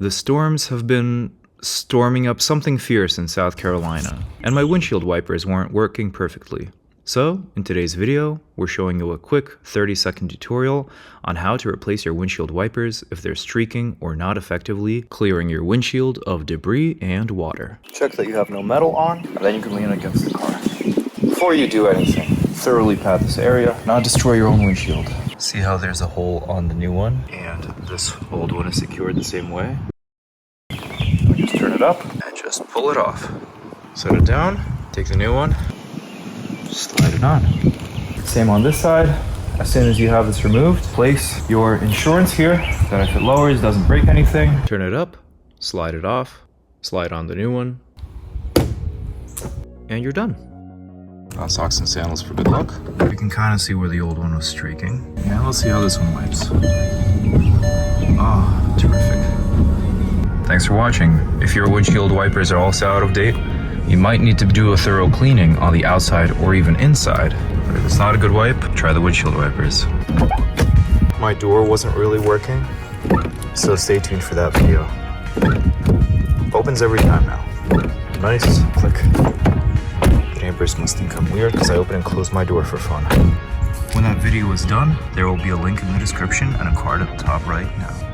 The storms have been storming up something fierce in South Carolina, and my windshield wipers weren't working perfectly. So, in today's video, we're showing you a quick 30-second tutorial on how to replace your windshield wipers if they're streaking or not effectively clearing your windshield of debris and water. Check that you have no metal on, and then you can lean against the car. Before you do anything, thoroughly pat this area, not destroy your own windshield. See how there's a hole on the new one, and this old one is secured the same way? Just turn it up, and just pull it off. Set it down, take the new one, slide it on. Same on this side. As soon as you have this removed, place your insurance here, that if it lowers, doesn't break anything. Turn it up, slide it off, slide on the new one, and you're done. Got socks and sandals for good luck. You can kind of see where the old one was streaking. Yeah, let's see how this one wipes. Ah, terrific. Thanks for watching. If your windshield wipers are also out of date, you might need to do a thorough cleaning on the outside or even inside. But if it's not a good wipe, try the windshield wipers. My door wasn't really working, so stay tuned for that video. Opens every time now. Nice, click. The neighbors must think I'm weird because I open and close my door for fun. When that video is done, there will be a link in the description and a card at the top right now.